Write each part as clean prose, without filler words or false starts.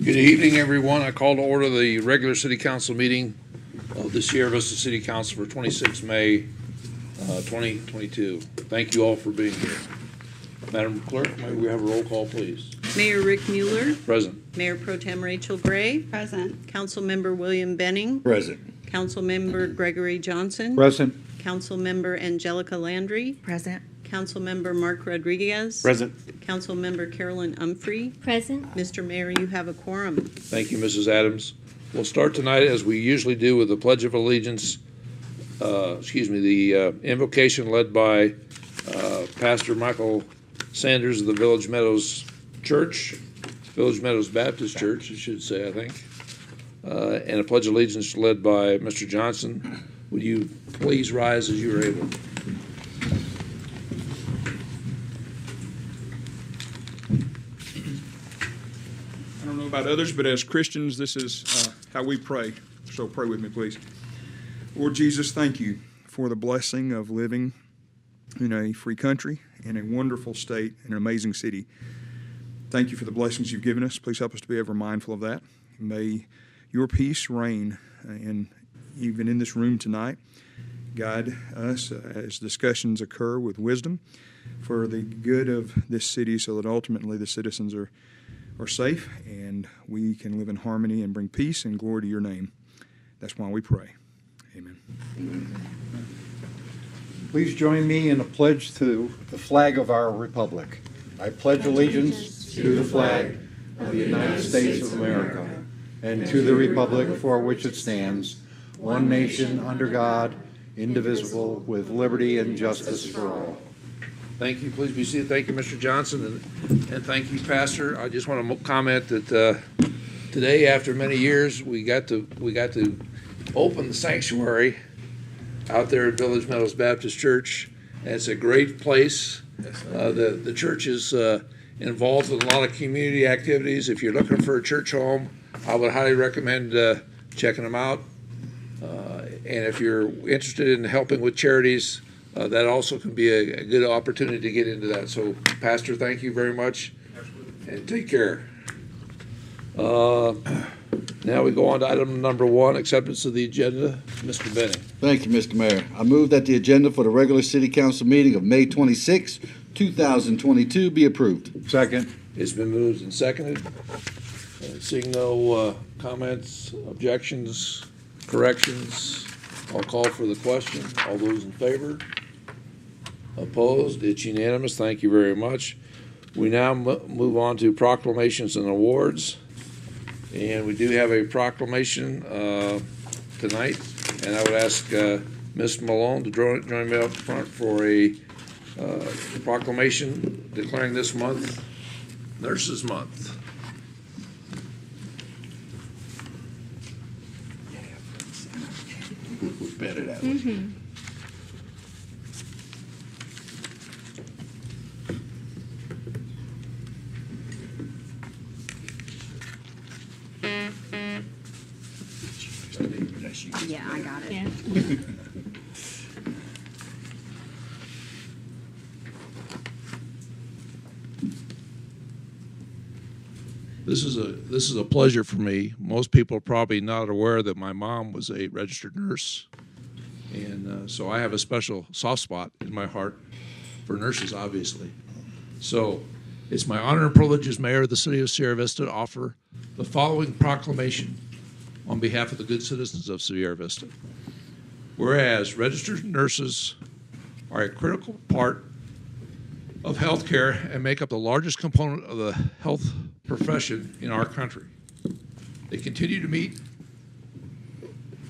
Good evening, everyone. I call to order the regular City Council meeting of the Sierra Vista City Council for 26 May 2022. Thank you all for being here. Madam Clerk, may we have a roll call, please? Mayor Rick Mueller. Present. Mayor Pro Tem Rachel Gray. Present. Councilmember William Benning. Present. Councilmember Gregory Johnson. Present. Councilmember Angelica Landry. Present. Councilmember Mark Rodriguez. Present. Councilmember Carolyn Humphrey. Present. Mr. Mayor, you have a quorum. Thank you, Mrs. Adams. We'll start tonight, as we usually do, with the Pledge of Allegiance. The invocation led by Pastor Michael Sanders of the Village Meadows Church, Village Meadows Baptist Church, I should say, I think. And a Pledge of Allegiance led by Mr. Johnson. Would you please rise as you are able? I don't know about others, but as Christians, this is how we pray. So pray with me, please. Lord Jesus, thank you for the blessing of living in a free country, in a wonderful state, in an amazing city. Thank you for the blessings you've given us. Please help us to be ever mindful of that. May your peace reign even in this room tonight. Guide us as discussions occur with wisdom for the good of this city, so that ultimately the citizens are safe and we can live in harmony and bring peace and glory to your name. That's why we pray. Amen. Please join me in a pledge to the flag of our republic. I pledge allegiance to the flag of the United States of America and to the republic for which it stands, one nation under God, indivisible, with liberty and justice for all. Thank you. Please be seated. Thank you, Mr. Johnson, and thank you, Pastor. I just want to comment that today, after many years, we got to open the sanctuary out there at Village Meadows Baptist Church, and it's a great place. The church is involved in a lot of community activities. If you're looking for a church home, I would highly recommend checking them out. And if you're interested in helping with charities, that also can be a good opportunity to get into that. So, Pastor, thank you very much, and take care. Now we go on to item number 1, acceptance of the agenda. Mr. Benning. Thank you, Mr. Mayor. I move that the agenda for the regular City Council meeting of May 26, 2022 be approved. Second. It's been moved and seconded. Seeing no comments, objections, corrections, I'll call for the question. All those in favor? Opposed? It's unanimous. Thank you very much. We now move on to proclamations and awards. And we do have a proclamation tonight. And I would ask Ms. Malone to join me up front for a proclamation declaring this month Nurses Month. We're better at it. Yeah, I got it. Yeah. This is a pleasure for me. Most people are probably not aware that my mom was a registered nurse, and so I have a special soft spot in my heart for nurses, obviously. So it's my honor and privilege as mayor of the city of Sierra Vista to offer the following proclamation on behalf of the good citizens of Sierra Vista. Whereas registered nurses are a critical part of healthcare and make up the largest component of the health profession in our country. They continue to meet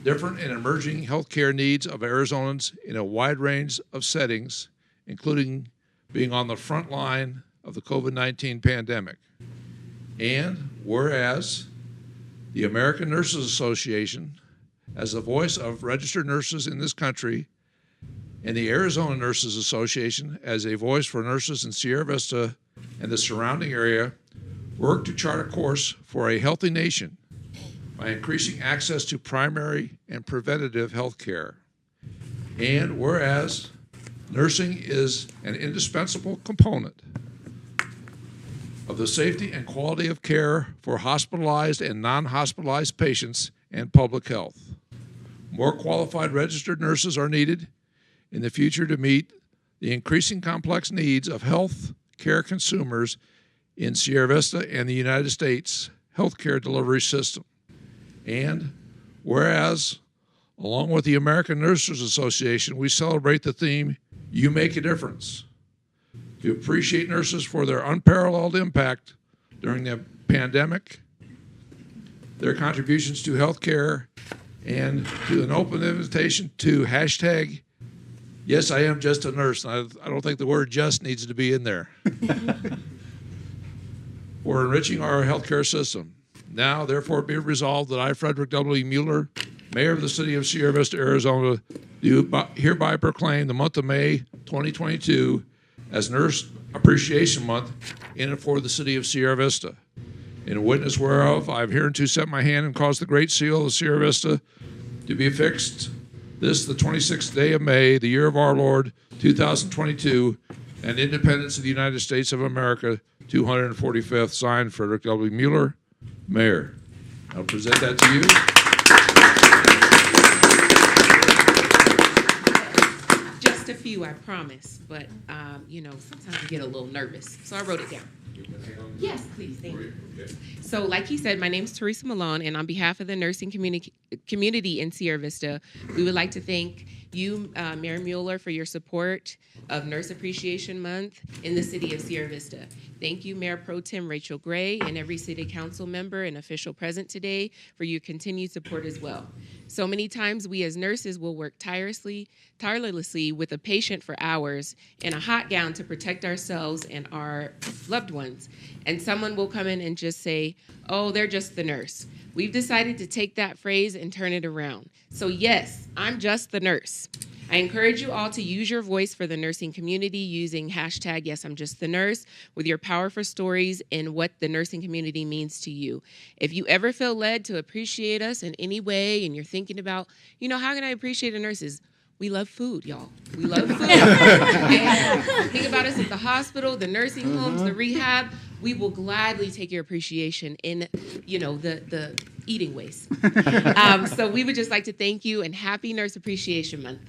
different and emerging healthcare needs of Arizonans in a wide range of settings, including being on the front line of the COVID-19 pandemic. And whereas the American Nurses Association, as the voice of registered nurses in this country, and the Arizona Nurses Association, as a voice for nurses in Sierra Vista and the surrounding area, work to chart a course for a healthy nation by increasing access to primary and preventative health care. And whereas nursing is an indispensable component of the safety and quality of care for hospitalized and non-hospitalized patients and public health. More qualified registered nurses are needed in the future to meet the increasing complex needs of health care consumers in Sierra Vista and the United States healthcare delivery system. And whereas, along with the American Nurses Association, we celebrate the theme, You Make a Difference, to appreciate nurses for their unparalleled impact during the pandemic, their contributions to healthcare, and to an open invitation to hashtag, Yes, I Am Just a Nurse. I don't think the word just needs to be in there. For enriching our healthcare system. Now, therefore, be it resolved that I, Frederick W. Mueller, Mayor of the City of Sierra Vista, Arizona, do hereby proclaim the month of May 2022 as Nurse Appreciation Month in and for the City of Sierra Vista. In witness whereof, I have hereunto set my hand and caused the great seal of Sierra Vista to be affixed this, the 26th day of May, the year of our Lord, 2022, and independence of the United States of America, 245th, signed Frederick W. Mueller, Mayor. I'll present that to you. Just a few, I promise, but sometimes you get a little nervous, so I wrote it down. Yes, please, thank you. So like he said, my name is Teresa Malone, and on behalf of the nursing community in Sierra Vista, we would like to thank you, Mayor Mueller, for your support of Nurse Appreciation Month in the city of Sierra Vista. Thank you, Mayor Pro Tem Rachel Gray, and every city council member and official present today for your continued support as well. So many times we as nurses will work tirelessly with a patient for hours in a hot gown to protect ourselves and our loved ones. And someone will come in and just say, oh, they're just the nurse. We've decided to take that phrase and turn it around. So yes, I'm just the nurse. I encourage you all to use your voice for the nursing community using hashtag Yes, I'm Just the Nurse with your powerful stories and what the nursing community means to you. If you ever feel led to appreciate us in any way and you're thinking about, how can I appreciate the nurses? We love food, y'all. We love food. And think about us at the hospital, the nursing homes, the rehab. We will gladly take your appreciation in, the eating ways. So we would just like to thank you and happy Nurse Appreciation Month.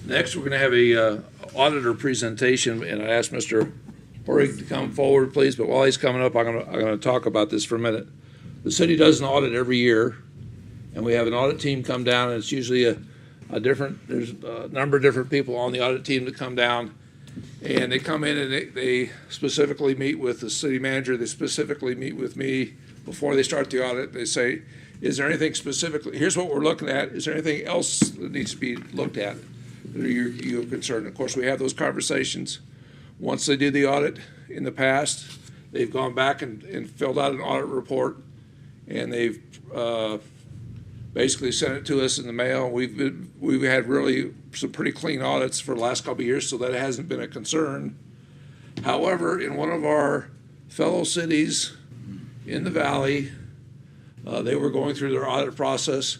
Next, we're going to have a auditor presentation, and I asked Mr. Horig to come forward, please. But while he's coming up, I'm going to talk about this for a minute. The city does an audit every year, and we have an audit team come down, and it's usually there's a number of different people on the audit team that come down, and they come in and they specifically meet with the city manager. They specifically meet with me before they start the audit. They say, is there anything specifically, here's what we're looking at, is there anything else that needs to be looked at? You're concerned. Of course, we have those conversations. Once they did the audit in the past, they've gone back and filled out an audit report, and they've basically sent it to us in the mail. We've had really some pretty clean audits for the last couple of years, so that hasn't been a concern. However, in one of our fellow cities in the valley, they were going through their audit process,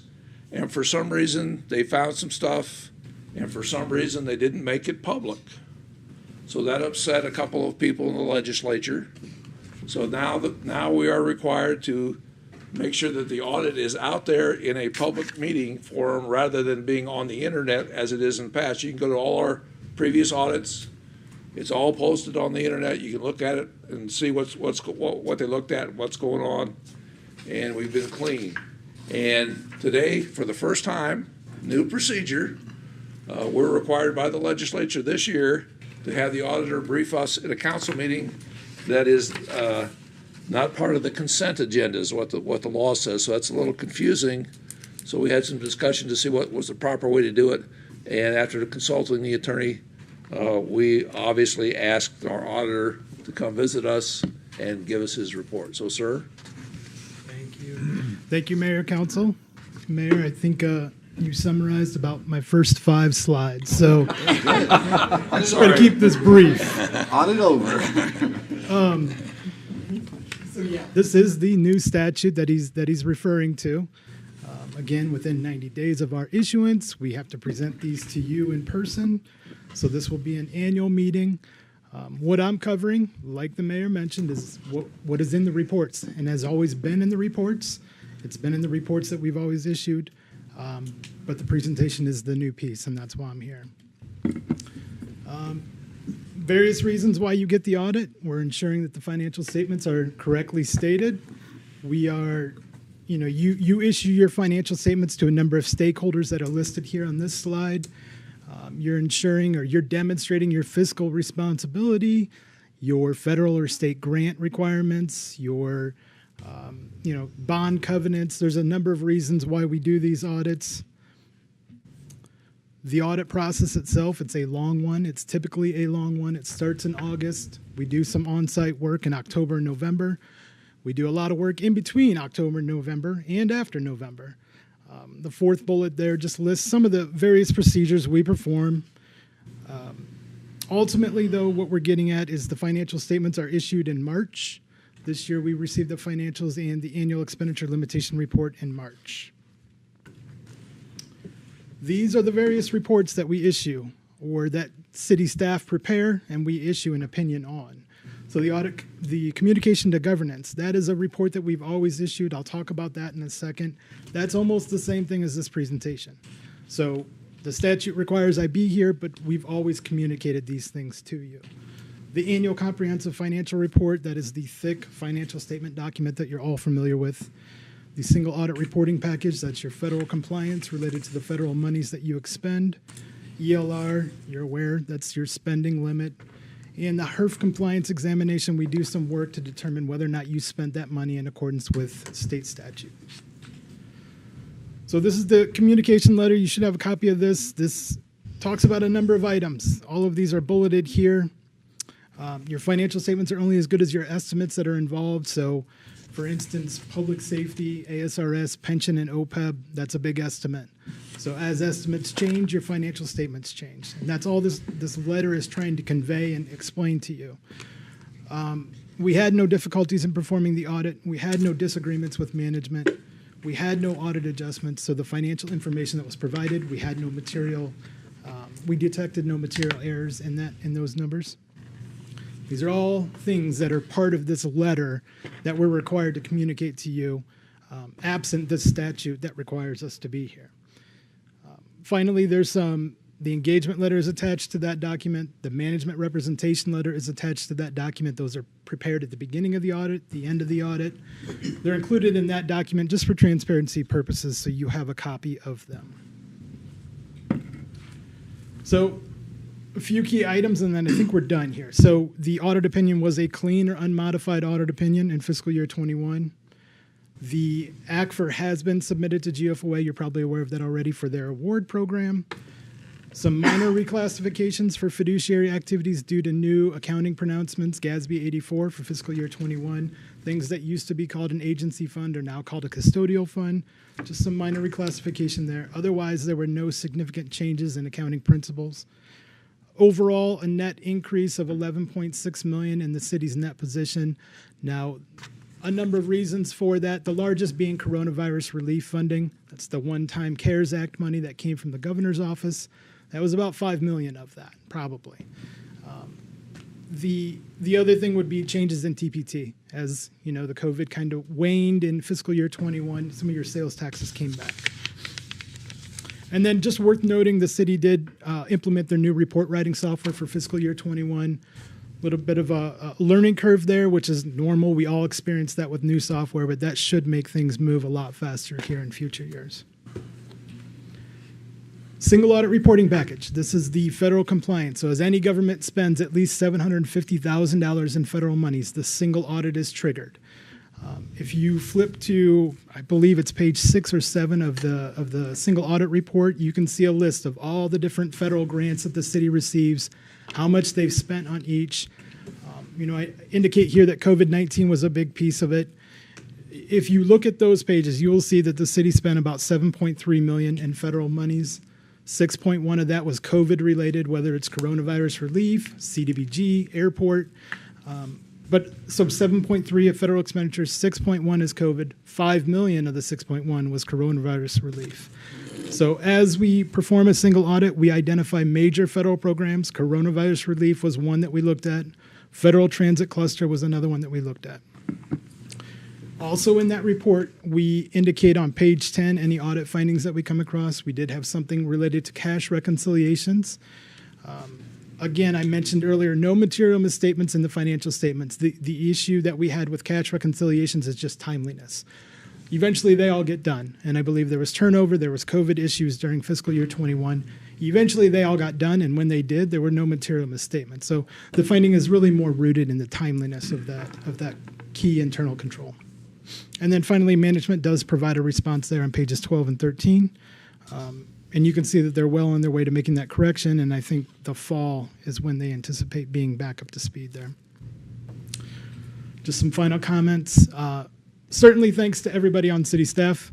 and for some reason they found some stuff, and for some reason they didn't make it public. So that upset a couple of people in the legislature. So now we are required to make sure that the audit is out there in a public meeting forum rather than being on the internet as it is in the past. You can go to all our previous audits. It's all posted on the internet. You can look at it and see what they looked at, what's going on, and we've been clean. And today, for the first time, new procedure, we're required by the legislature this year to have the auditor brief us at a council meeting that is not part of the consent agenda is what the law says. So that's a little confusing. So we had some discussion to see what was the proper way to do it. And after consulting the attorney, we obviously asked our auditor to come visit us and give us his report. So, sir? Thank you. Thank you, Mayor, Council. Mayor, I think you summarized about my first 5 slides, so I'm just going to keep this brief. Audit over. So yeah, this is the new statute that he's referring to. Again, within 90 days of our issuance, we have to present these to you in person. So this will be an annual meeting. What I'm covering, like the mayor mentioned, is what is in the reports and has always been in the reports. It's been in the reports that we've always issued, but the presentation is the new piece, and that's why I'm here. Various reasons why you get the audit. We're ensuring that the financial statements are correctly stated. We are, you issue your financial statements to a number of stakeholders that are listed here on this slide. You're ensuring or you're demonstrating your fiscal responsibility, your federal or state grant requirements, your bond covenants. There's a number of reasons why we do these audits. The audit process itself, it's a long one. It's typically a long one. It starts in August. We do some on-site work in October and November. We do a lot of work in between October and November and after November. The 4th bullet there just lists some of the various procedures we perform. Ultimately, though, what we're getting at is the financial statements are issued in March. This year, we received the financials and the annual expenditure limitation report in March. These are the various reports that we issue or that city staff prepare and we issue an opinion on. So the communication to governance, that is a report that we've always issued. I'll talk about that in a second. That's almost the same thing as this presentation. So the statute requires I be here, but we've always communicated these things to you. The annual comprehensive financial report, that is the thick financial statement document that you're all familiar with. The single audit reporting package, that's your federal compliance related to the federal monies that you expend. ELR, you're aware, that's your spending limit. And the HERF compliance examination, we do some work to determine whether or not you spent that money in accordance with state statute. So this is the communication letter. You should have a copy of this. This talks about a number of items. All of these are bulleted here. Your financial statements are only as good as your estimates that are involved. So, for instance, public safety, ASRS, pension, and OPEB, that's a big estimate. So as estimates change, your financial statements change. And that's all this letter is trying to convey and explain to you. We had no difficulties in performing the audit. We had no disagreements with management. We had no audit adjustments. So the financial information that was provided, we had no material, we detected no material errors in those numbers. These are all things that are part of this letter that we're required to communicate to you, absent this statute that requires us to be here. Finally, there's the engagement letter is attached to that document. The management representation letter is attached to that document. Those are prepared at the beginning of the audit, the end of the audit. They're included in that document just for transparency purposes, so you have a copy of them. So, a few key items, and then I think we're done here. So the audit opinion was a clean or unmodified audit opinion in fiscal year 21. The ACFR has been submitted to GFOA. You're probably aware of that already for their award program. Some minor reclassifications for fiduciary activities due to new accounting pronouncements, GASB 84 for fiscal year 21. Things that used to be called an agency fund are now called a custodial fund. Just some minor reclassification there. Otherwise, there were no significant changes in accounting principles. Overall, a net increase of $11.6 million in the city's net position. Now, a number of reasons for that, the largest being coronavirus relief funding. That's the one-time CARES Act money that came from the governor's office. That was about $5 million of that, probably. The other thing would be changes in TPT. As you know, the COVID kind of waned in fiscal year 21. Some of your sales taxes came back. And then just worth noting, the city did implement their new report writing software for fiscal year 21. A little bit of a learning curve there, which is normal. We all experience that with new software, but that should make things move a lot faster here in future years. Single audit reporting package. This is the federal compliance. So as any government spends at least $750,000 in federal monies, the single audit is triggered. If you flip to, I believe it's page 6 or 7 of the single audit report, you can see a list of all the different federal grants that the city receives, how much they've spent on each. I indicate here that COVID-19 was a big piece of it. If you look at those pages, you will see that the city spent about $7.3 million in federal monies. 6.1 of that was COVID related, whether it's coronavirus relief, CDBG, airport. So 7.3 of federal expenditures, 6.1 is COVID, 5 million of the 6.1 was coronavirus relief. So as we perform a single audit, we identify major federal programs. Coronavirus relief was one that we looked at. Federal Transit Cluster was another one that we looked at. Also in that report, we indicate on page 10 any audit findings that we come across. We did have something related to cash reconciliations. Again, I mentioned earlier, no material misstatements in the financial statements. The issue that we had with cash reconciliations is just timeliness. Eventually, they all get done, and I believe there was turnover, there was COVID issues during fiscal year 21. Eventually, they all got done, and when they did, there were no material misstatements. So the finding is really more rooted in the timeliness of that key internal control. And then finally, management does provide a response there on pages 12 and 13. And you can see that they're well on their way to making that correction, and I think the fall is when they anticipate being back up to speed there. Just some final comments. Certainly thanks to everybody on city staff.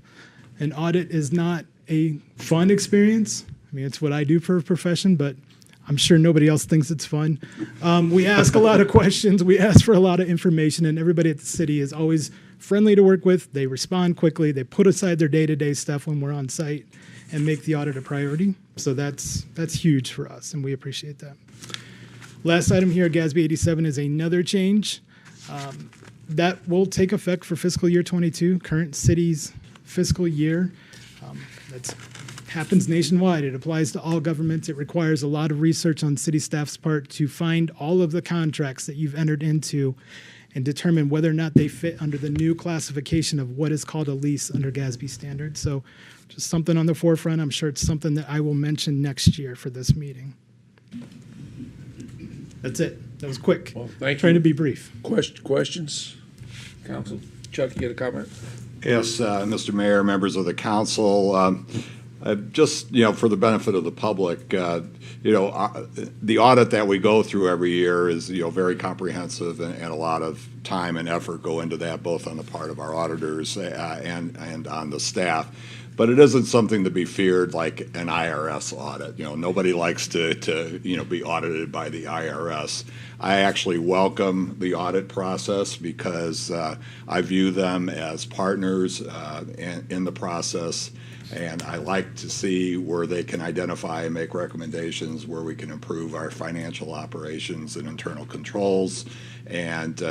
An audit is not a fun experience. I mean, it's what I do for a profession, but I'm sure nobody else thinks it's fun. We ask a lot of questions. We ask for a lot of information, and everybody at the city is always friendly to work with. They respond quickly. They put aside their day-to-day stuff when we're on site and make the audit a priority. So that's huge for us, and we appreciate that. Last item here, GASB 87 is another change. That will take effect for fiscal year 22, current city's fiscal year. That happens nationwide. It applies to all governments. It requires a lot of research on city staff's part to find all of the contracts that you've entered into and determine whether or not they fit under the new classification of what is called a lease under GASB standards. So just something on the forefront. I'm sure it's something that I will mention next year for this meeting. That's it. That was quick. Well, thank you. Trying to be brief. Questions? Council? Chuck, you get a comment? Yes, Mr. Mayor, members of the council. Just, for the benefit of the public, the audit that we go through every year is, very comprehensive, and a lot of time and effort go into that, both on the part of our auditors and on the staff. But it isn't something to be feared like an IRS audit. Nobody likes to be audited by the IRS. I actually welcome the audit process because I view them as partners in the process. And I like to see where they can identify and make recommendations where we can improve our financial operations and internal controls. And,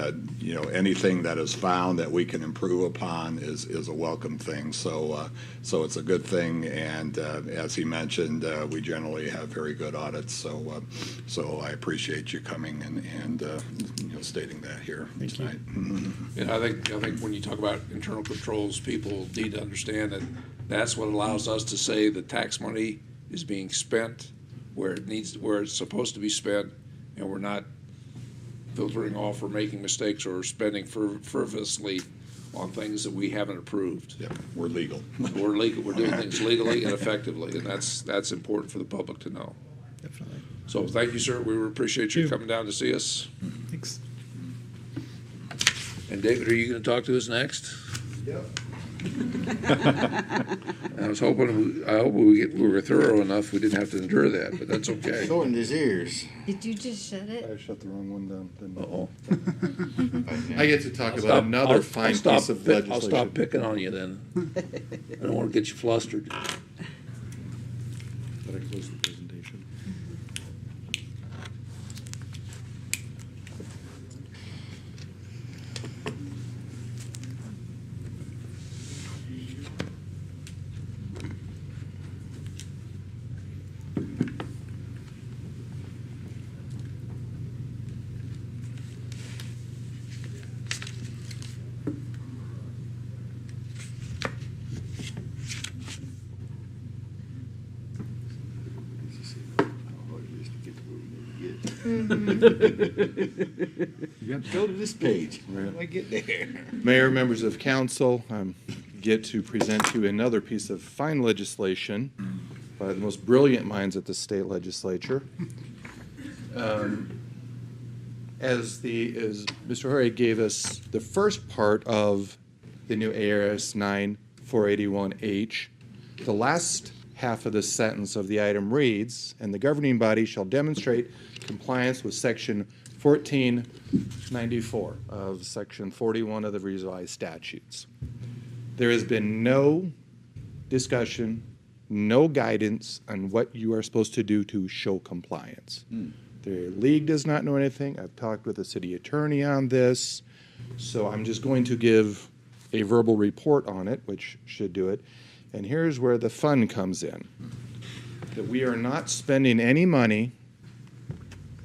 anything that is found that we can improve upon is a welcome thing. So it's a good thing. And as he mentioned, we generally have very good audits. So I appreciate you coming and stating that here tonight. Yeah, I think when you talk about internal controls, people need to understand that that's what allows us to say the tax money is being spent where it's supposed to be spent, and we're not filtering off or making mistakes or spending frivolously on things that we haven't approved. Yeah, we're legal. We're legal. We're doing things legally and effectively, and that's important for the public to know. Definitely. So thank you, sir. We appreciate you coming down to see us. Thanks. And David, are you going to talk to us next? Yep. I was hoping we were thorough enough we didn't have to endure that, but that's okay. So in his ears. Did you just shut it? I shut the wrong one down, didn't I? Uh-oh. I get to talk about another fine piece of legislation. I'll stop picking on you then. I don't want to get you flustered. Did I close the presentation? You have to go to this page. Right. I get there. Mayor, members of council, get to present to you another piece of fine legislation by the most brilliant minds at the state legislature. As Mr. Hori gave us the first part of the new ARS 9481H, the last half of the sentence of the item reads, "And the governing body shall demonstrate compliance with Section 1494 of Section 41 of the revised statutes." There has been no discussion, no guidance on what you are supposed to do to show compliance. The league does not know anything. I've talked with the city attorney on this, so I'm just going to give a verbal report on it, which should do it. And here's where the fun comes in. That we are not spending any money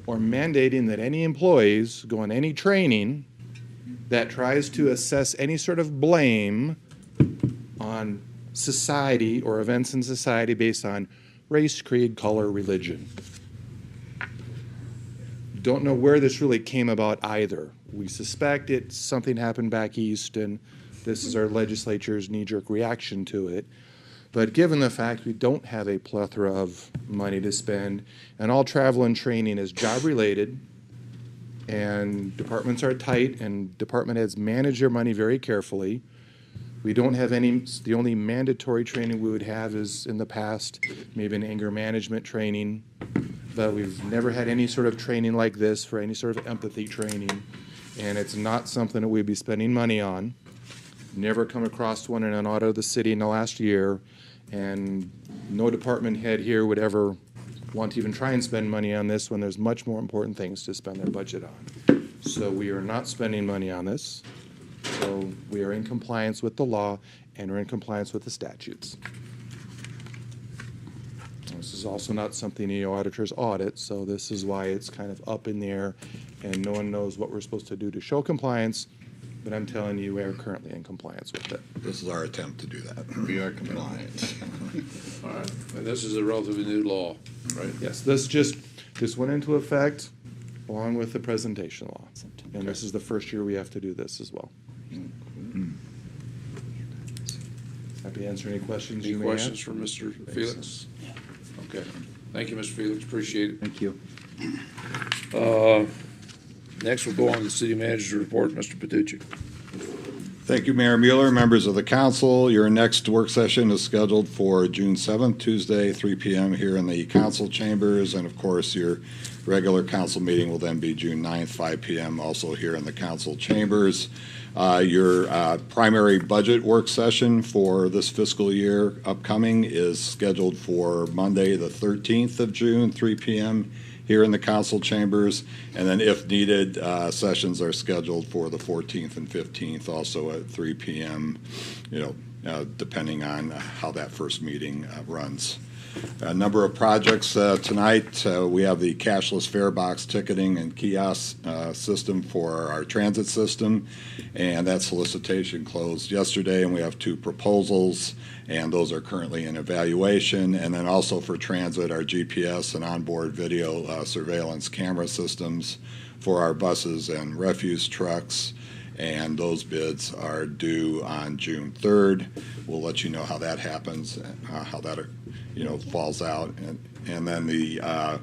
or mandating that any employees go on any training that tries to assess any sort of blame on society or events in society based on race, creed, color, religion. Don't know where this really came about either. We suspect something happened back east, and this is our legislature's knee-jerk reaction to it. But given the fact we don't have a plethora of money to spend, and all travel and training is job-related, and departments are tight, and department heads manage their money very carefully, we don't have any. The only mandatory training we would have is in the past, maybe an anger management training, but we've never had any sort of training like this for any sort of empathy training, and it's not something that we'd be spending money on. Never come across one in an audit of the city in the last year, and no department head here would ever want to even try and spend money on this when there's much more important things to spend their budget on. So we are not spending money on this. So we are in compliance with the law, and we're in compliance with the statutes. This is also not something the auditors audit, so this is why it's kind of up in the air, and no one knows what we're supposed to do to show compliance, but I'm telling you, we are currently in compliance with it. This is our attempt to do that. We are compliant. All right, and this is a relatively new law, right? Yes, this went into effect along with the presentation law, and this is the first year we have to do this as well. Happy to answer any questions Any you may questions have. for Mr. Felix? Okay, thank you, Mr. Felix, appreciate it. Thank you. Next, we'll go on to the city manager's report, Mr. Paducci. Thank you, Mayor Mueller, members of the council. Your next work session is scheduled for June 7th, Tuesday, 3 p.m. here in the council chambers. And of course, your regular council meeting will then be June 9th, 5 p.m. also here in the council chambers. Your primary budget work session for this fiscal year upcoming is scheduled for Monday, the 13th of June, 3 p.m. here in the council chambers. And then if needed, sessions are scheduled for the 14th and 15th, also at 3 p.m., depending on how that first meeting runs. A number of projects tonight. We have the cashless fare box ticketing and kiosk system for our transit system, and that solicitation closed yesterday, and we have 2 proposals, and those are currently in evaluation. And then also for transit, our GPS and onboard video surveillance camera systems for our buses and refuse trucks, and those bids are due on June 3rd. We'll let you know how that happens, how that falls out. And then the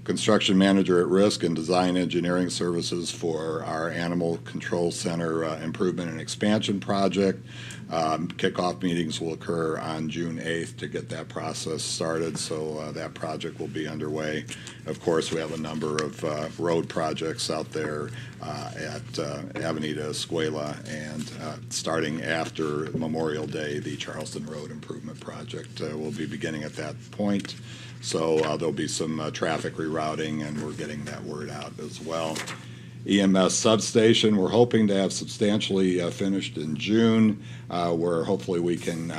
construction manager at risk and design engineering services for our animal control center improvement and expansion project. Kickoff meetings will occur on June 8th to get that process started, so that project will be underway. Of course, we have a number of road projects out there at Avenida Escuela, and starting after Memorial Day, the Charleston Road Improvement Project will be beginning at that point. So there'll be some traffic rerouting, and we're getting that word out as well. EMS substation, we're hoping to have substantially finished in June, where hopefully we can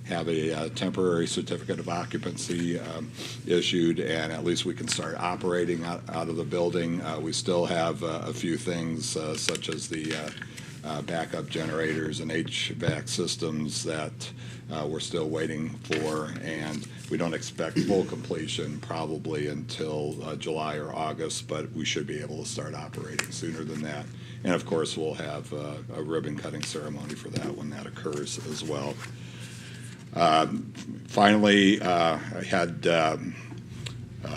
have a temporary certificate of occupancy issued, and at least we can start operating out of the building. We still have a few things such as the backup generators and HVAC systems that we're still waiting for, and we don't expect full completion probably until July or August, but we should be able to start operating sooner than that. And of course, we'll have a ribbon cutting ceremony for that when that occurs as well. Finally, I had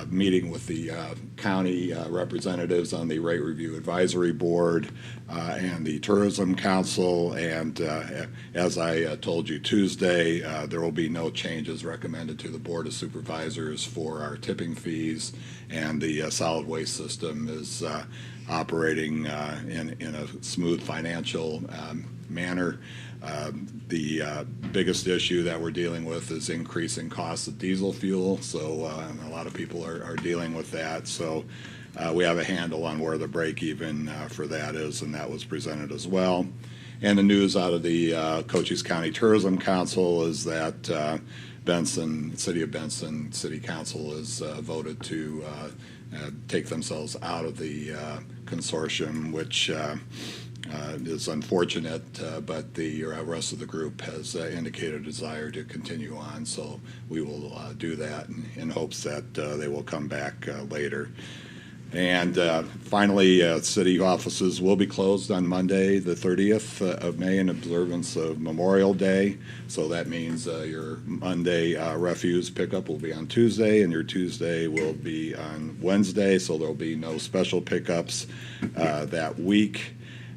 meeting with the county representatives on the Rate Review Advisory Board and the Tourism Council. And as I told you Tuesday, there will be no changes recommended to the Board of Supervisors for our tipping fees, and the solid waste system is operating in a smooth financial manner. The biggest issue that we're dealing with is increasing costs of diesel fuel, so a lot of people are dealing with that. So we have a handle on where the break even for that is, and that was presented as well. And the news out of the Cochise County Tourism Council is that City of Benson City Council has voted to take themselves out of the consortium, which is unfortunate, but the rest of the group has indicated a desire to continue on, so we will do that in hopes that they will come back later. And finally, city offices will be closed on Monday, the 30th of May, in observance of Memorial Day. So that means your Monday refuse pickup will be on Tuesday, and your Tuesday will be on Wednesday, so there will be no special pickups that week.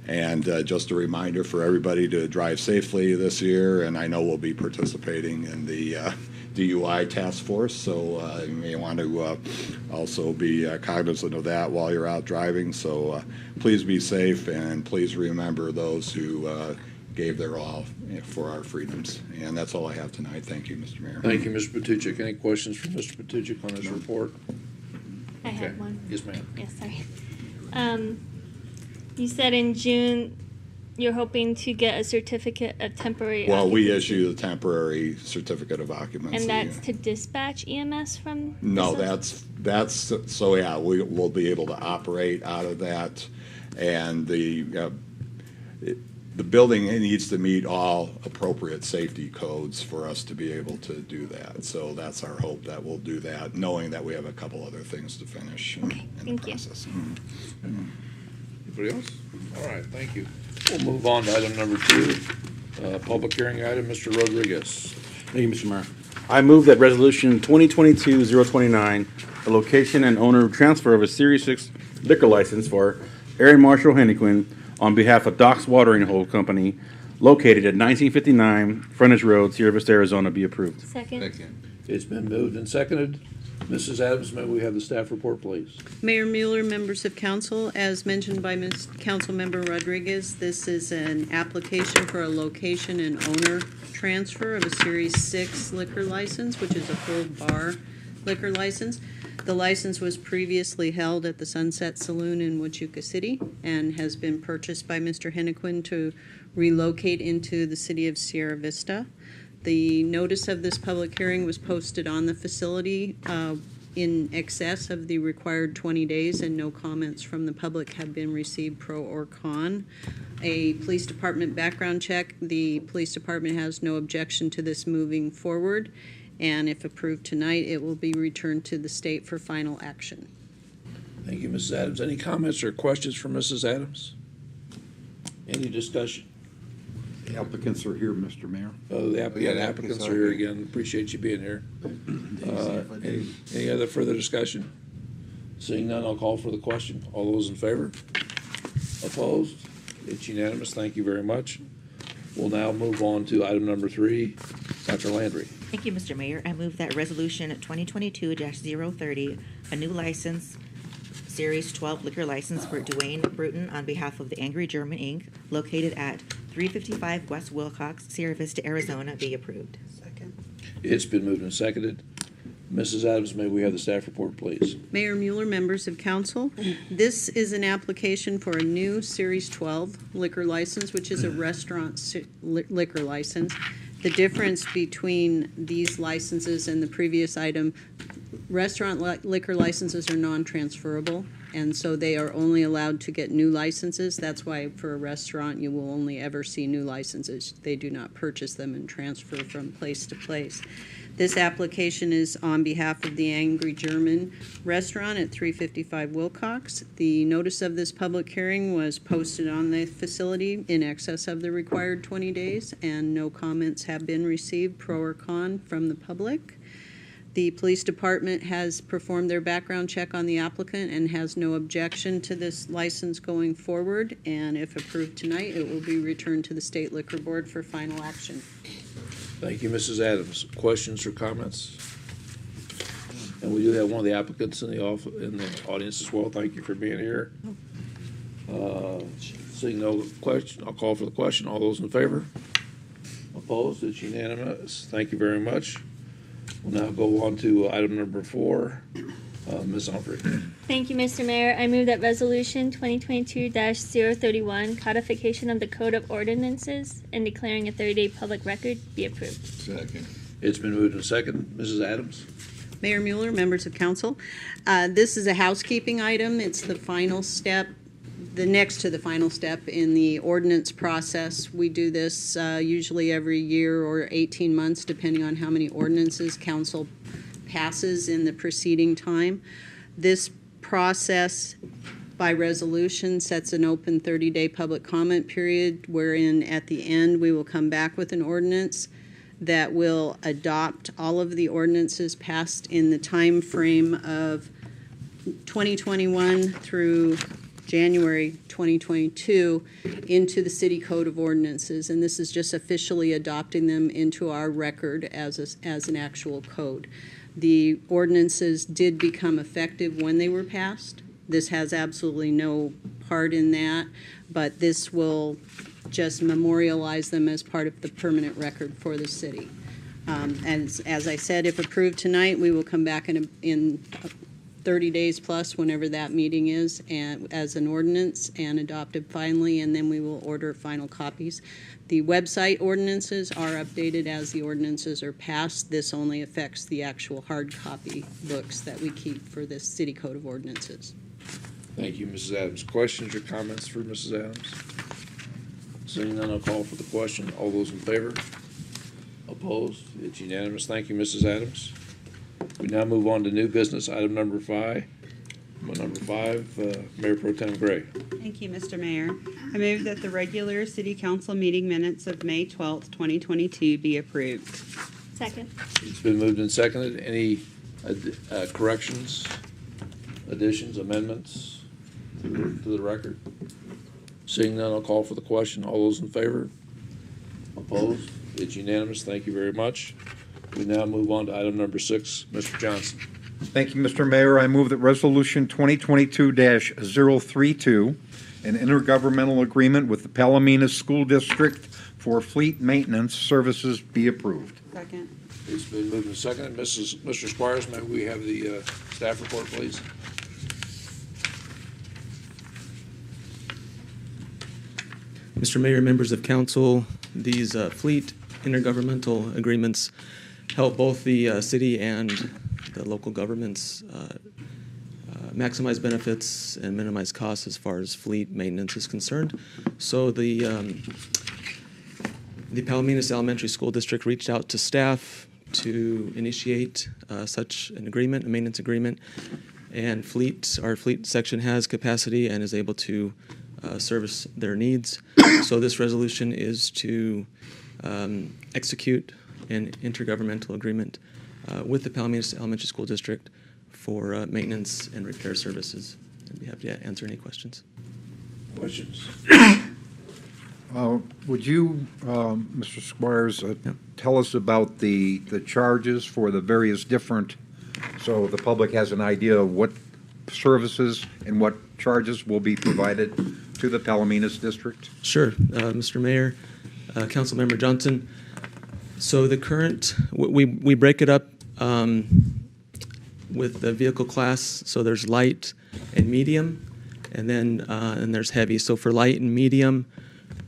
And just a reminder for everybody to drive safely this year, and I know we'll be participating in the DUI task force, so you may want to also be cognizant of that while you're out driving. So please be safe, and please remember those who gave their all for our freedoms. And that's all I have tonight. Thank you, Mr. Mayor. Thank you, Mr. Patuchik. Any questions for Mr. Patuchik on his report? I Okay. have one. Yes, ma'am. Yes, sorry. You said in June you're hoping to get a certificate of temporary Well, we occupancy. issue the temporary certificate of occupancy. And that's to dispatch EMS from? No, the that's so yeah, we will be able to operate out of that, and the building needs to meet all appropriate safety codes for us to be able to do that. So that's our hope that we'll do that, knowing that we have a couple other things to finish in the thank you. process. Anybody else? All right, thank you. We'll move on to item number 2, public hearing item, Mr. Rodriguez. Thank you, Mr. Mayor. I move that resolution 2022-029, the location and owner transfer of a Series 6 liquor license for Aaron Marshall Hennequin on behalf of Docks Watering Hole Company located at 1959 Frontage Road, Sierra Vista, Arizona, be approved. Second. It's been moved and seconded. Mrs. Adams, may we have the staff report, please? Mayor Mueller, members of council, as mentioned by Councilmember Rodriguez, this is an application for a location and owner transfer of a Series 6 liquor license, which is a full bar liquor license. The license was previously held at the Sunset Saloon in Huachuca City and has been purchased by Mr. Hennequin to relocate into the city of Sierra Vista. The notice of this public hearing was posted on the facility in excess of the required 20 days, and no comments from the public have been received, pro or con. A police department background check. The police department has no objection to this moving forward, and if approved tonight, it will be returned to the state for final action. Thank you, Mrs. Adams. Any comments or questions for Mrs. Adams? Any discussion? The applicants are here, Mr. Mayor. The applicants are here again. Appreciate you being here. Any other further discussion? Seeing none, I'll call for the question. All those in favor? Opposed? It's unanimous. Thank you very much. We'll now move on to item number 3. Dr. Landry. Thank you, Mr. Mayor. I move that resolution 2022-030, a new license, Series 12 liquor license for Dwayne Bruton on behalf of the Angry German Inc., located at 355 West Wilcox, Sierra Vista, Arizona, be approved. Second. It's been moved and seconded. Mrs. Adams, may we have the staff report, please? Mayor Mueller, members of council, this is an application for a new Series 12 liquor license, which is a restaurant liquor license. The difference between these licenses and the previous item, restaurant liquor licenses are non-transferable, and so they are only allowed to get new licenses. That's why for a restaurant, you will only ever see new licenses. They do not purchase them and transfer from place to place. This application is on behalf of the Angry German restaurant at 355 Wilcox. The notice of this public hearing was posted on the facility in excess of the required 20 days, and no comments have been received, pro or con, from the public. The police department has performed their background check on the applicant and has no objection to this license going forward. And if approved tonight, it will be returned to the State Liquor Board for final action. Thank you, Mrs. Adams. Questions or comments? And we do have one of the applicants in the audience as well. Thank you for being here. Seeing no question, I'll call for the question. All those in favor? Opposed? It's unanimous. Thank you very much. We'll now go on to item number 4. Ms. Humphrey. Thank you, Mr. Mayor. I move that Resolution 2022-031, codification of the Code of Ordinances and declaring a 30-day public record, be approved. Second. It's been moved and seconded. Mrs. Adams? Mayor Mueller, members of council, this is a housekeeping item. It's the final step, the next to the final step in the ordinance process. We do this usually every year or 18 months, depending on how many ordinances council passes in the preceding time. This process by resolution sets an open 30-day public comment period, wherein at the end we will come back with an ordinance that will adopt all of the ordinances passed in the time frame of 2021 through January 2022 into the City Code of Ordinances. And this is just officially adopting them into our record as an actual code. The ordinances did become effective when they were passed. This has absolutely no part in that, but this will just memorialize them as part of the permanent record for the city. And as I said, if approved tonight, we will come back in 30 days plus, whenever that meeting is, and as an ordinance and adopt it finally, and then we will order final copies. The website ordinances are updated as the ordinances are passed. This only affects the actual hard copy books that we keep for this City Code of Ordinances. Thank you, Mrs. Adams. Questions or comments for Mrs. Adams? Seeing none, I'll call for the question. All those in favor? Opposed? It's unanimous. Thank you, Mrs. Adams. We now move on to new business, item number 5. Number 5, Mayor Pro Tem Gray. Thank you, Mr. Mayor. I move that the regular City Council meeting minutes of May 12th, 2022 be approved. Second. It's been moved and seconded. Any corrections, additions, amendments to the record? Seeing none, I'll call for the question. All those in favor? Opposed? It's unanimous. Thank you very much. We now move on to item number 6. Mr. Johnson. Thank you, Mr. Mayor. I move that Resolution 2022-032, an intergovernmental agreement with the Palominas School District for fleet maintenance services, be approved. Second. It's been moved and seconded. Mr. Squires, may we have the staff report, please? Mr. Mayor, members of council, these fleet intergovernmental agreements help both the city and the local governments maximize benefits and minimize costs as far as fleet maintenance is concerned. So the Palominas Elementary School District reached out to staff to initiate such an agreement, a maintenance agreement, and our fleet section has capacity and is able to service their needs. So this resolution is to execute an intergovernmental agreement with the Palominas Elementary School District for maintenance and repair services. I'd be happy to answer any questions. Questions? Would you, Mr. Squires, tell us about the charges for the various different, so the public has an idea of what services and what charges will be provided to the Palominas District? Sure, Mr. Mayor, Councilmember Johnson. So the current, we break it up with the vehicle class. So there's light and medium, and then and there's heavy. So for light and medium,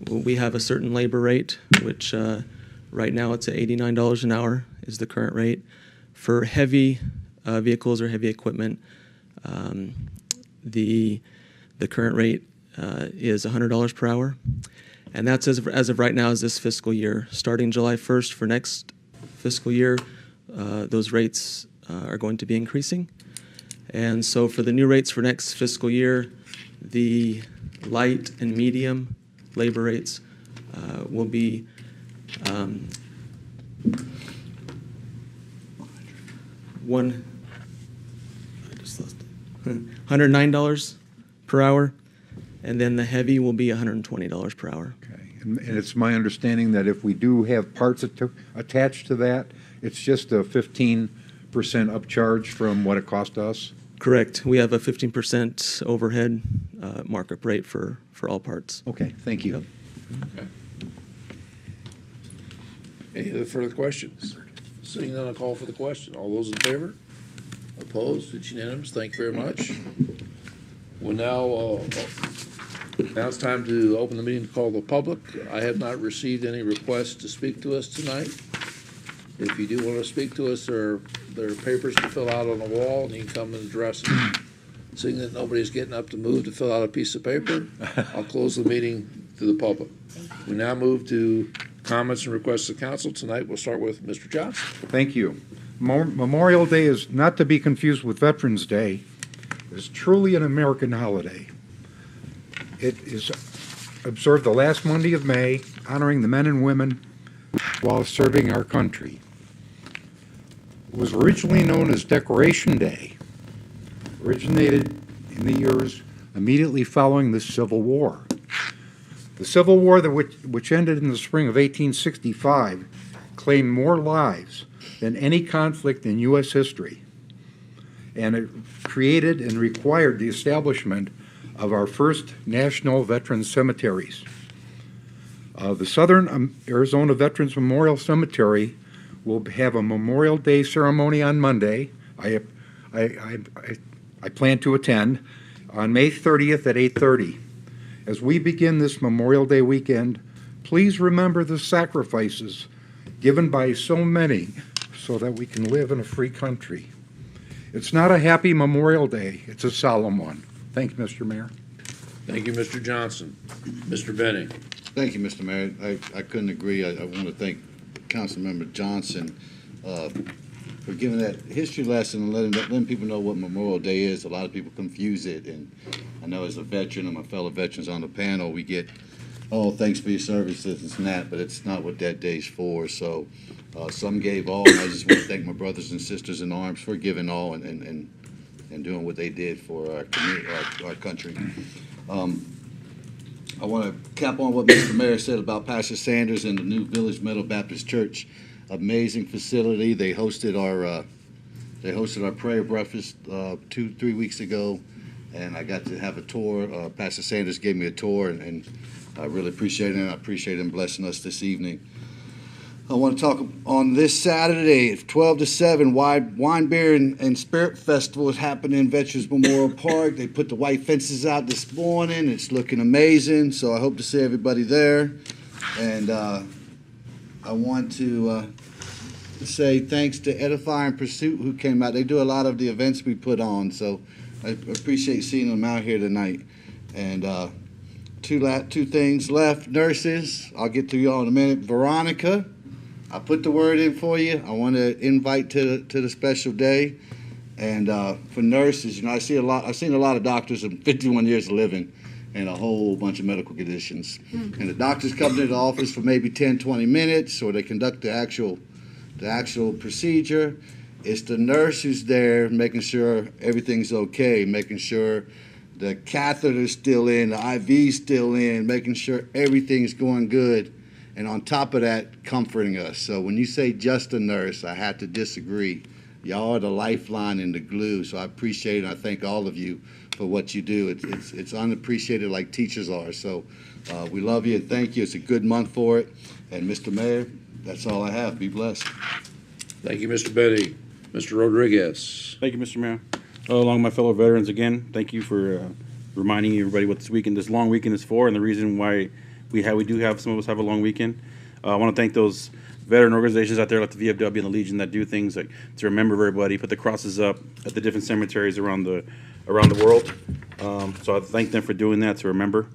we have a certain labor rate, which right now it's at $89 an hour is the current rate. For heavy vehicles or heavy equipment, the current rate is $100 per hour. And that's as of right now is this fiscal year. Starting July 1st for next fiscal year, those rates are going to be increasing. And so for the new rates for next fiscal year, the light and medium labor rates will be $109 per hour, and then the heavy will be $120 per hour. Okay. And it's my understanding that if we do have parts attached to that, it's just a 15% upcharge from what it cost us? Correct. We have a 15% overhead markup rate for all parts. Okay, thank you. Okay. Any other further questions? Seeing none, I'll call for the question. All those in favor? Opposed? It's unanimous. Thank you very much. Well, now it's time to open the meeting to call the public. I have not received any requests to speak to us tonight. If you do want to speak to us, there are papers to fill out on the wall, and you can come and address it. Seeing that nobody's getting up to move to fill out a piece of paper, I'll close the meeting to the public. We now move to comments and requests of council. Tonight, we'll start with Mr. Johnson. Thank you. Memorial Day is not to be confused with Veterans Day. It's truly an American holiday. It is observed the last Monday of May, honoring the men and women while serving our country. It was originally known as Decoration Day, originated in the years immediately following the Civil War. The Civil War, which ended in the spring of 1865, claimed more lives than any conflict in U.S. history, and it created and required the establishment of our first national veterans cemeteries. The Southern Arizona Veterans Memorial Cemetery will have a Memorial Day ceremony on Monday. I plan to attend on May 30th at 8:30. As we begin this Memorial Day weekend, please remember the sacrifices given by so many so that we can live in a free country. It's not a happy Memorial Day, it's a solemn one. Thank you, Mr. Mayor. Thank you, Mr. Johnson. Mr. Benning. Thank you, Mr. Mayor. I couldn't agree. I want to thank Councilmember Johnson for giving that history lesson and letting people know what Memorial Day is. A lot of people confuse it, and I know as a veteran and my fellow veterans on the panel, we get, oh, thanks for your services and that, but it's not what that day's for. So some gave all, and I just want to thank my brothers and sisters in arms for giving all and doing what they did for our community, our country. I want to cap on what Mr. Mayor said about Pastor Sanders and the new Village Meadow Baptist Church. Amazing facility. They hosted our prayer breakfast 2-3 weeks ago, and I got to have a tour. Pastor Sanders gave me a tour, and I really appreciate it. And I appreciate him blessing us this evening. I want to talk on this Saturday, 12 to 7, Wine, Beer, and Spirit Festival is happening in Veterans Memorial Park. They put the white fences out this morning. It's looking amazing, so I hope to see everybody there. And I want to say thanks to Edify and Pursuit who came out. They do a lot of the events we put on, so I appreciate seeing them out here tonight. And two things left. Nurses, I'll get to y'all in a minute. Veronica, I put the word in for you. I want to invite to the special day. And for nurses, you know, I've seen a lot of doctors in 51 years of living and a whole bunch of medical conditions. And the doctors come to the office for maybe 10, 20 minutes, or they conduct the actual procedure. It's the nurse who's there making sure everything's okay, making sure the catheter's still in, the IV's still in, making sure everything's going good. And on top of that, comforting us. So when you say just a nurse, I have to disagree. Y'all are the lifeline and the glue, so I appreciate it. I thank all of you for what you do. It's unappreciated like teachers are. So we love you and thank you. It's a good month for it. And Mr. Mayor, that's all I have. Be blessed. Thank you, Mr. Benning. Mr. Rodriguez. Thank you, Mr. Mayor. Along with my fellow veterans, again, thank you for reminding everybody what this long weekend is for, and the reason why we do have, some of us have a long weekend. I want to thank those veteran organizations out there like the VFW and the Legion that do things like to remember everybody, put the crosses up at the different cemeteries around the world. So I thank them for doing that to remember.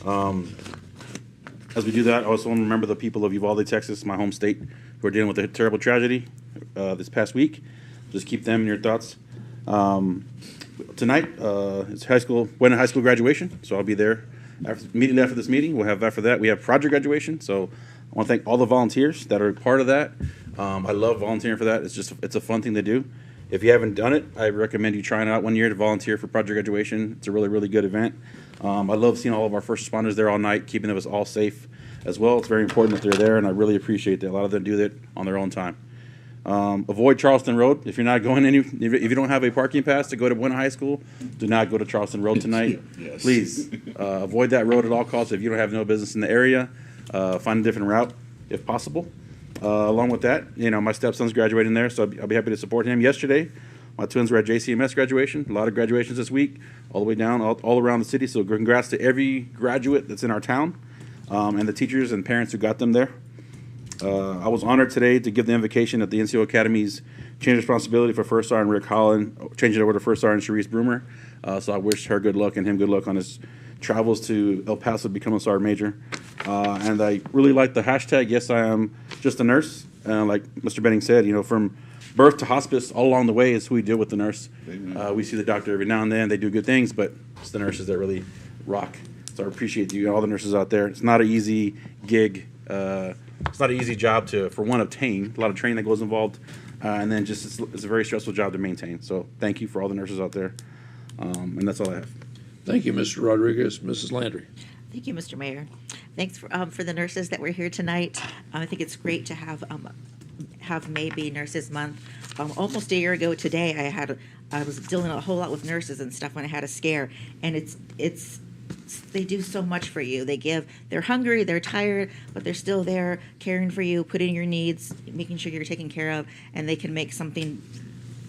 As we do that, I also want to remember the people of Uvalde, Texas, my home state, who are dealing with a terrible tragedy this past week. Just keep them in your thoughts. Tonight, it's high school graduation, so I'll be there immediately after this meeting. After that, we have project graduation, so I want to thank all the volunteers that are part of that. I love volunteering for that. It's a fun thing to do, If you haven't done it, I recommend you trying it out one year to volunteer for Project Graduation. It's a really, really good event. I love seeing all of our first responders there all night, keeping us all safe as well. It's very important that they're there, and I really appreciate that. A lot of them do that on their own time. Avoid Charleston Road. If you're not going if you don't have a parking pass to go to Buena High School, do not go to Charleston Road tonight. Yes. Please avoid that road at all costs. If you don't have no business in the area, find a different route if possible. Along with that, my stepson's graduating there, so I'll be happy to support him. Yesterday, my twins were at JCMS graduation. A lot of graduations this week, all the way down, all around the city. So congrats to every graduate that's in our town, and the teachers and parents who got them there. I was honored today to give the invocation at the NCO Academy's change responsibility for First Sergeant Rick Holland, change it over to First Sergeant Sharice Broomer. So I wish her good luck and him good luck on his travels to El Paso to become a Sergeant Major. And I really like the hashtag, yes, I am just a nurse. Like Mr. Benning said, from birth to hospice, all along the way is who we deal with the nurse. We see the doctor every now and then. They do good things, but it's the nurses that really rock. So I appreciate you, all the nurses out there. It's not an easy gig. It's not an easy job to, for one, obtain. A lot of training that goes involved. And then just it's a very stressful job to maintain. So thank you for all the nurses out there. And that's all I have. Thank you, Mr. Rodriguez. Mrs. Landry. Thank you, Mr. Mayor. Thanks for the nurses that were here tonight. I think it's great to have May be Nurses Month. Almost a year ago today, I was dealing a whole lot with nurses and stuff when I had a scare, and they do so much for you. They're hungry, they're tired, but they're still there caring for you, putting your needs, making sure you're taken care of, and they can make something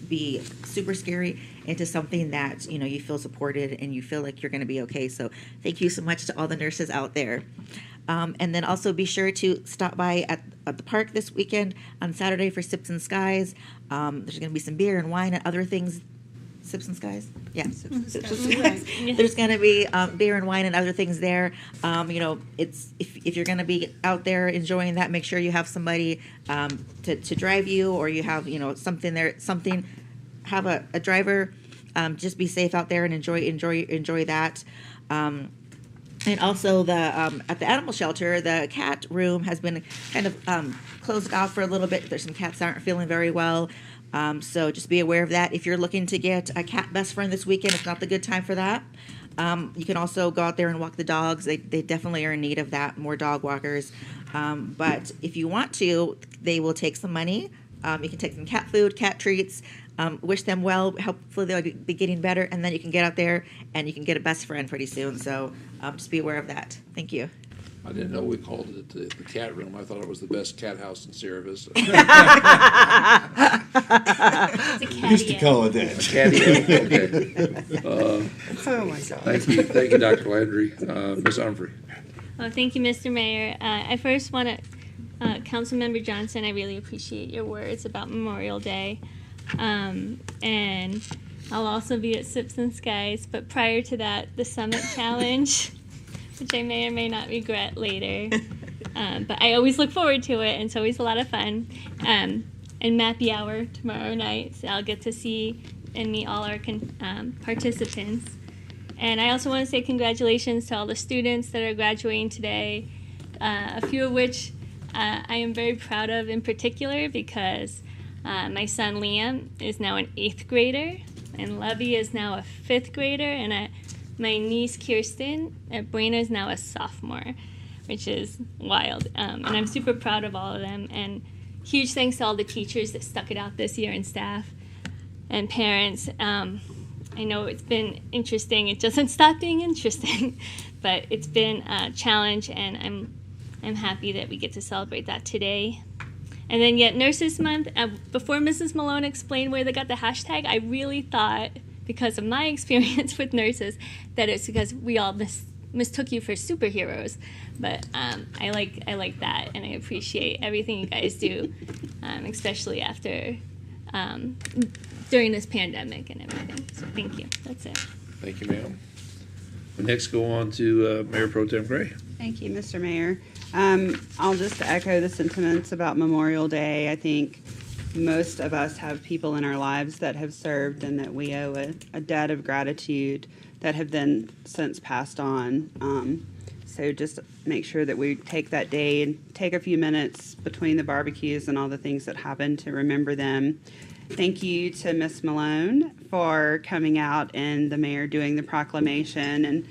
be super scary into something that you feel supported and you feel like you're going to be okay. So thank you so much to all the nurses out there. And then also be sure to stop by at the park this weekend on Saturday for Sips and Skies. There's going to be some beer and wine and other things. Sips and Skies? Yeah. Sips and Skies. There's going to be beer and wine and other things there. It's if you're going to be out there enjoying that, make sure you have somebody to drive you, or you have something there, have a driver. Just be safe out there and enjoy that. And also at the animal shelter, the cat room has been kind of closed off for a little bit. There's some cats that aren't feeling very well. So just be aware of that. If you're looking to get a cat best friend this weekend, it's not the good time for that. You can also go out there and walk the dogs. They definitely are in need of that, more dog walkers. But if you want to, they will take some money. You can take some cat food, cat treats. Wish them well. Hopefully they'll be getting better, and then you can get out there and you can get a best friend pretty soon. So just be aware of that. Thank you. I didn't know we called it the cat room. I thought it was the best cat house in Sierra Vista. Used to call it that. Catio. Okay. Oh my God. Thank you, Dr. Landry. Ms. Humphrey. Well, thank you, Mr. Mayor. I first want to, Councilmember Johnson, I really appreciate your words about Memorial Day. And I'll also be at Sips and Skies, but prior to that, the Summit Challenge, which I may or may not regret later. But I always look forward to it, and it's always a lot of fun. And Mappy Hour tomorrow night, so I'll get to see and meet all our participants. And I also want to say congratulations to all the students that are graduating today, a few of which I am very proud of in particular because my son Liam is now an 8th grader, and Lovey is now a 5th grader, and my niece Kirsten at Buena is now a sophomore, which is wild. And I'm super proud of all of them, and huge thanks to all the teachers that stuck it out this year, and staff and parents. I know it's been interesting. It doesn't stop being interesting, but it's been a challenge, and I'm happy that we get to celebrate that today. And then yet Nurses Month, before Mrs. Malone explained where they got the hashtag, I really thought, because of my experience with nurses, that it's because we all mistook you for superheroes. But I like that, and I appreciate everything you guys do, especially after during this pandemic and everything. So thank you. That's it. Thank you, ma'am. We next go on to Mayor Pro Tem Gray. Thank you, Mr. Mayor. I'll just echo the sentiments about Memorial Day. I think most of us have people in our lives that have served and that we owe a debt of gratitude that have then since passed on. So just make sure that we take that day and take a few minutes between the barbecues and all the things that happened to remember them. Thank you to Miss Malone for coming out and the mayor doing the proclamation. And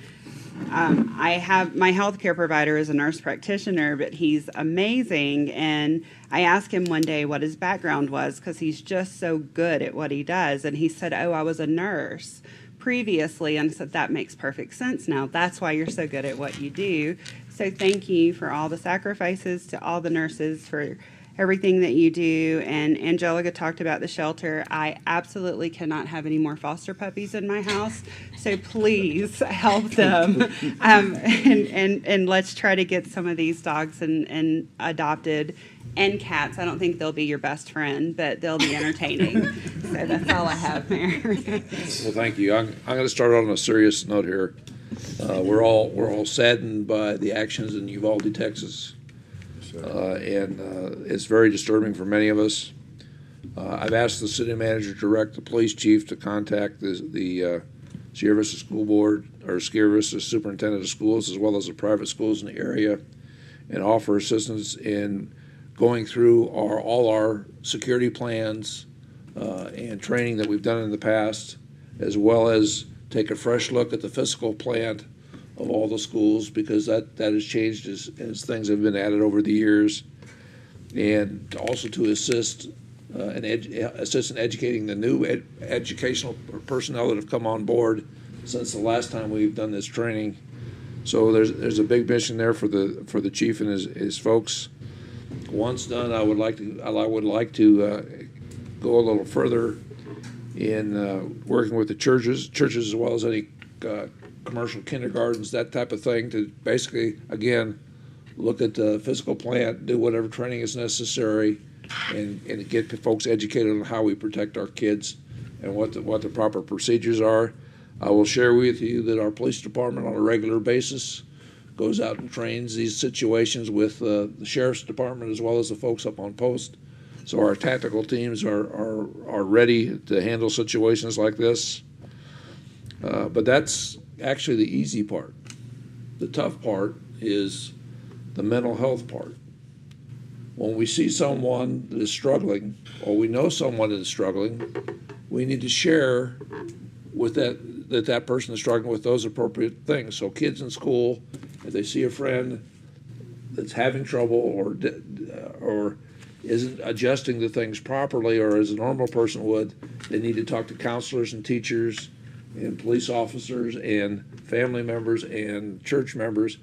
I have my healthcare provider is a nurse practitioner, but he's amazing. And I asked him one day what his background was because he's just so good at what he does. And he said, "Oh, I was a nurse previously." And I said, "That makes perfect sense now. That's why you're so good at what you do." So thank you for all the sacrifices to all the nurses for everything that you do. And Angelica talked about the shelter. I absolutely cannot have any more foster puppies in my house. So please help them. And let's try to get some of these dogs and adopted, and cats. I don't think they'll be your best friend, but they'll be entertaining. So that's all I have, Mayor. Well, thank you. I'm going to start on a serious note here. We're all saddened by the actions in Uvalde, Texas. And it's very disturbing for many of us. I've asked the city manager to direct the police chief to contact the Sierra Vista School Board or Sierra Vista Superintendent of Schools, as well as the private schools in the area, and offer assistance in going through all our security plans and training that we've done in the past, as well as take a fresh look at the fiscal plan of all the schools, because that has changed as things have been added over the years, and also to assist in educating the new educational personnel that have come on board since the last time we've done this training. So there's a big mission there for the chief and his folks. Once done, I would like to go a little further in working with the churches as well as any commercial kindergartens, that type of thing, to basically, again, look at the fiscal plan, do whatever training is necessary, and get folks educated on how we protect our kids and what the proper procedures are. I will share with you that our police department on a regular basis goes out and trains these situations with the sheriff's department as well as the folks up on post. So our tactical teams are ready to handle situations like this. But that's actually the easy part. The tough part is the mental health part. When we see someone that is struggling, or we know someone that is struggling, we need to share with that person is struggling with those appropriate things. So kids in school, if they see a friend that's having trouble or isn't adjusting to things properly or as a normal person would, they need to talk to counselors and teachers and police officers and family members and church members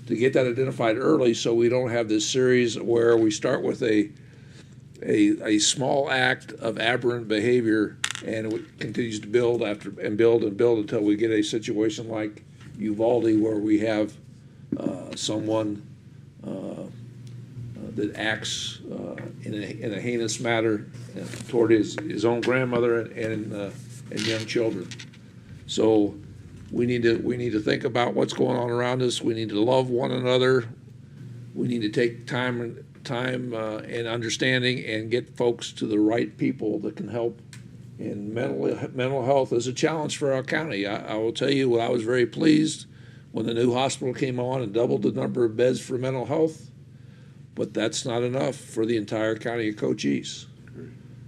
to get that identified early, so we don't have this series where we start with a small act of aberrant behavior and it continues to build and build until we get a situation like Uvalde where we have someone that acts in a heinous manner toward his own grandmother and young children. So we need to think about what's going on around us. We need to love one another. We need to take time and understanding and get folks to the right people that can help. And mental health is a challenge for our county. I will tell you, I was very pleased when the new hospital came on and doubled the number of beds for mental health, but that's not enough for the entire county of Cochise.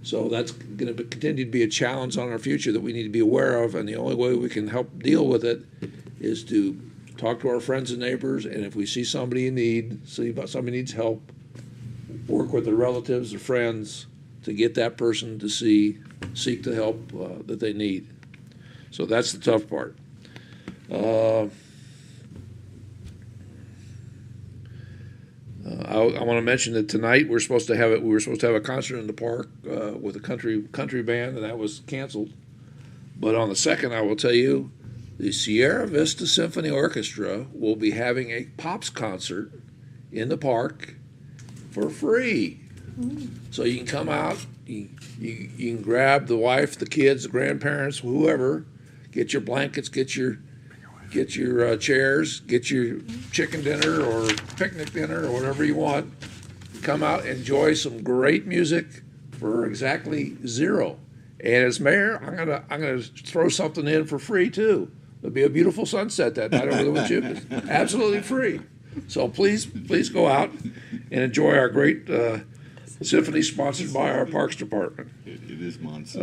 So that's going to continue to be a challenge on our future that we need to be aware of, and the only way we can help deal with it is to talk to our friends and neighbors, and if we see somebody in need, somebody needs help, work with their relatives or friends to get that person to seek the help that they need. So that's the tough part. I want to mention that tonight we were supposed to have a concert in the park with a country band, and that was canceled. But on the 2nd, I will tell you, the Sierra Vista Symphony Orchestra will be having a Pops concert in the park for free. So you can come out, you can grab the wife, the kids, the grandparents, whoever, get your blankets, get your chairs, get your chicken dinner or picnic dinner or whatever you want. Come out, enjoy some great music for exactly $0. And as mayor, I'm gonna throw something in for free too. There'll be a beautiful sunset that night over the Wachupis, absolutely free. So please go out and enjoy our great symphony sponsored by our Parks Department. It this month.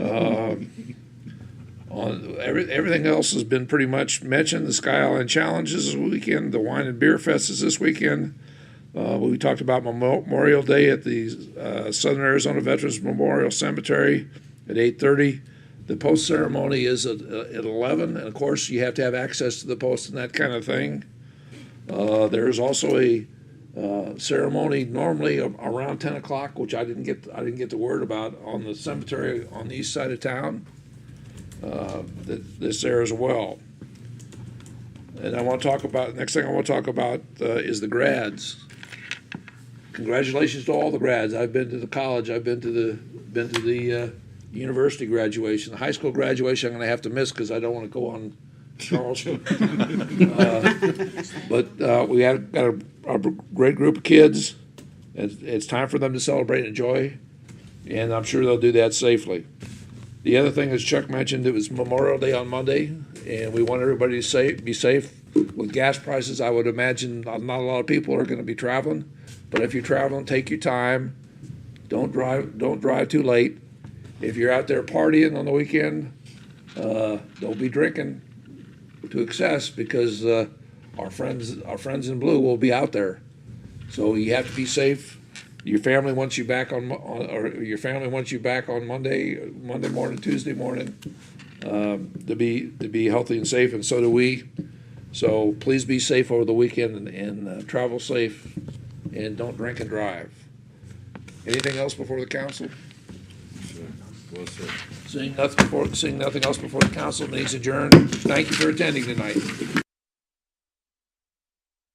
Everything else has been pretty much mentioned. The Sky Island Challenge is this weekend. The Wine and Beer Fest is this weekend. We talked about Memorial Day at the Southern Arizona Veterans Memorial Cemetery at 8:30. The post ceremony is at 11, and of course you have to have access to the post and that kind of thing. There is also a ceremony normally around 10 o'clock, which I didn't get the word about, on the cemetery on the east side of town. That's there as well. And I want to talk about, next thing I want to talk about is the grads. Congratulations to all the grads. I've been to the college. I've been to the university graduation. The high school graduation I'm going to have to miss because I don't want to go on Charleston. But we got a great group of kids. It's time for them to celebrate and enjoy, and I'm sure they'll do that safely. The other thing, as Chuck mentioned, it was Memorial Day on Monday, and we want everybody to be safe. With gas prices, I would imagine not a lot of people are going to be traveling. But if you're traveling, take your time. Don't drive too late. If you're out there partying on the weekend, don't be drinking to excess, because our friends in blue will be out there. So you have to be safe. Your family wants you back on Monday morning, Tuesday morning, to be healthy and safe, and so do we. So please be safe over the weekend and travel safe, and don't drink and drive. Anything else before the council? Well said. Seeing nothing else before the council, meeting's adjourned. Thank you for attending tonight.